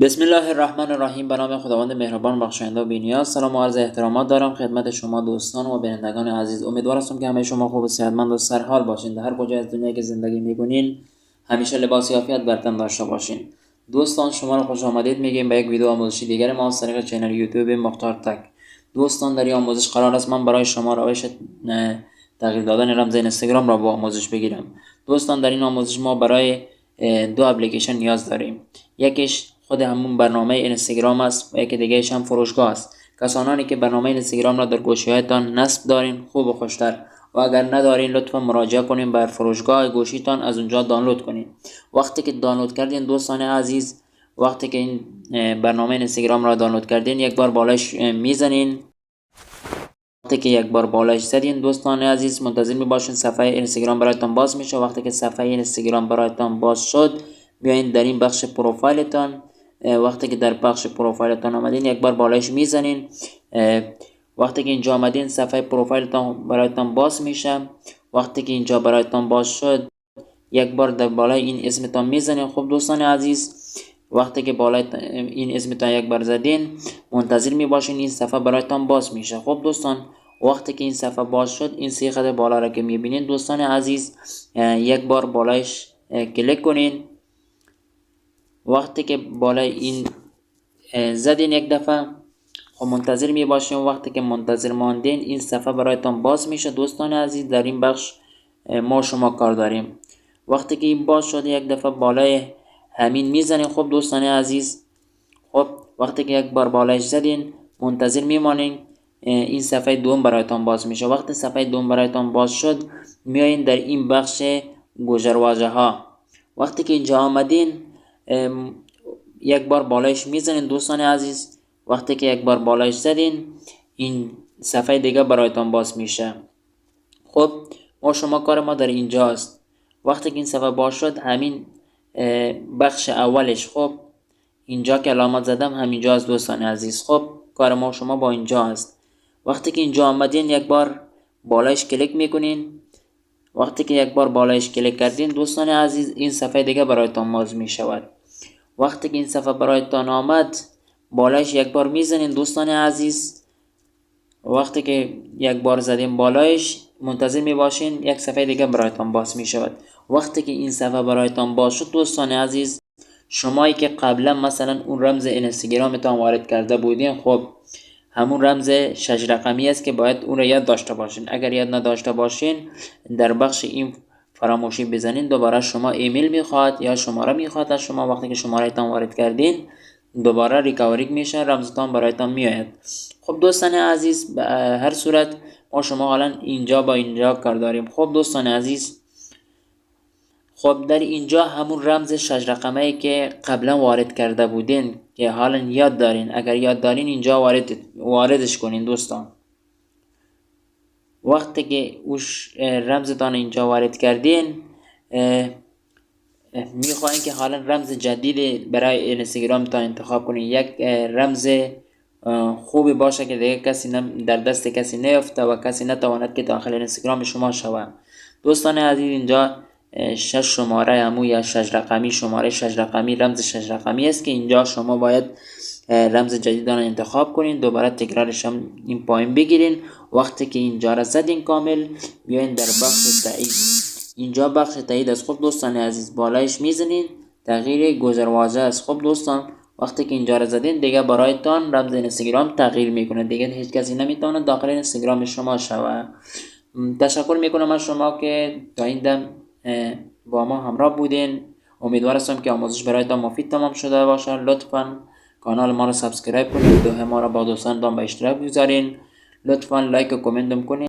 بسم الله الرحمن الرحیم. به نام خداوند مهربان بخشاینده و بی‌نیاز. سلام و عرض احترامات دارم خدمت شما دوستان و بینندگان عزیز. امیدوار هستم که همه شما خوب و صحتمند و سرحال باشین. در هر کجا از دنیا که زندگی میکنین همیشه لباس عافیت بر تن داشته باشین. دوستان شما رو خوش آمدید میگیم به یک ویدیو آموزشی دیگر ما از طریق کانال یوتیوب مختار تک. دوستان در این آموزش قرار است من برای شما روش تغییر دادن رمز اینستاگرام را با آموزش بگیرم. دوستان در این آموزش ما برای دو اپلیکیشن نیاز داریم. یکیش خود همون برنامه اینستاگرام است و یکی دیگه‌اش هم فروشگاه است. کسانی که برنامه اینستاگرام را در گوشی‌هایتان نصب دارین خوب و خوشتر، و اگر ندارین لطفا مراجعه کنین بر فروشگاه گوشیتان، از اونجا دانلود کنین. وقتی که دانلود کردین دوستان عزیز، وقتی که این برنامه اینستاگرام را دانلود کردین یک بار بالاش میزنین. وقتی که یک بار بالاش زدین دوستان عزیز منتظر میباشین صفحه اینستاگرام برایتان باز میشه. وقتی که صفحه اینستاگرام برایتان باز شد بیاین در این بخش پروفایلتان. وقتی که در بخش پروفایلتان آمدین یک بار بالاش میزنین. وقتی که اینجا آمدین صفحه پروفایلتان برایتان باز میشه. وقتی که اینجا برایتان باز شد یک بار در بالای این اسمتان میزنین. خب دوستان عزیز وقتی که بالای این اسمتان یک بار زدین منتظر میباشین این صفحه برایتان باز میشه. خب دوستان وقتی که این صفحه باز شد این سه خط بالا را که میبینین دوستان عزیز یک بار بالایش کلیک کنین. وقتی که بالای این زدین یک دفعه خب منتظر میباشین. وقتی که منتظر ماندین این صفحه برایتان باز میشه. دوستان عزیز در این بخش ما شما کار داریم. وقتی که این باز شد یک دفعه بالای همین میزنین. خب دوستان عزیز خب وقتی که یک بار بالایش زدین منتظر میمانین این صفحه دوم برایتان باز میشه. وقتی صفحه دوم برایتان باز شد میایین در این بخش گوجرواژه ها. وقتی که اینجا آمدین یک بار بالایش میزنین دوستان عزیز. وقتی که یک بار بالایش زدین این صفحه دیگه برایتان باز میشه. خب ما شما کار ما در اینجاست. وقتی که این صفحه باز شد همین بخش اولش خب اینجا که علامت زدم همینجاست دوستان عزیز. خب کار ما شما با اینجا است. وقتی که اینجا آمدین یک بار بالایش کلیک میکنین. وقتی که یک بار بالایش کلیک کردین دوستان عزیز این صفحه دیگه برایتان باز میشود. وقتی که این صفحه برایتان آمد بالایش یک بار میزنین دوستان عزیز. وقتی که یک بار زدین بالایش منتظر میباشین یک صفحه دیگه برایتان باز میشود. وقتی که این صفحه برایتان باز شد دوستان عزیز شمایی که قبلا مثلا اون رمز اینستاگرامتان وارد کرده بودین خب همون رمز 6 رقمی است که باید اون رو یاد داشته باشین. اگر یاد نداشته باشین در بخش این فراموشی بزنین دوباره شما ایمیل میخواد یا شماره میخواد از شما. وقتی که شماره تان وارد کردین دوباره ریکاوری میشه رمزتان برایتان میآید. خب دوستان عزیز به هر صورت ما شما حالا اینجا با اینجا کار داریم. خب دوستان عزیز خب در اینجا همون رمز 6 رقمه ای که قبلا وارد کرده بودین که حالا یاد دارین، اگر یاد دارین اینجا واردش کنین دوستان. وقتی که اوش رمزتان اینجا وارد کردین میخواین که حالا رمز جدید برای اینستاگرام تا انتخاب کنین. یک رمز خوبی باشه که دیگه کسی در دست کسی نیفته و کسی نتواند که داخل اینستاگرام شما شود. دوستان عزیز اینجا 6 شماره همو یا 6 رقمی شماره 6 رقمی رمز 6 رقمی است که اینجا شما باید رمز جدید را انتخاب کنین. دوباره تکرارش هم این پایین بگیرین. وقتی که اینجا را زدین کامل بیاین در بخش تایید. اینجا بخش تایید است. خب دوستان عزیز بالایش میزنین تغییر گذرواژه است. خب دوستان وقتی که اینجا را زدین دیگه برایتان رمز اینستاگرام تغییر میکنه. دیگه هیچ کسی نمیتونه داخل اینستاگرام شما شود. تشکر میکنم از شما که تا این دم با ما همراه بودین. امیدوار هستم که آموزش برایتان مفید تمام شده باشه. لطفاً کانال ما رو سابسکرایب کنید. ویدیو ما رو با دوستانتان به اشتراک بگذارین. لطفاً لایک و کامنت کنید.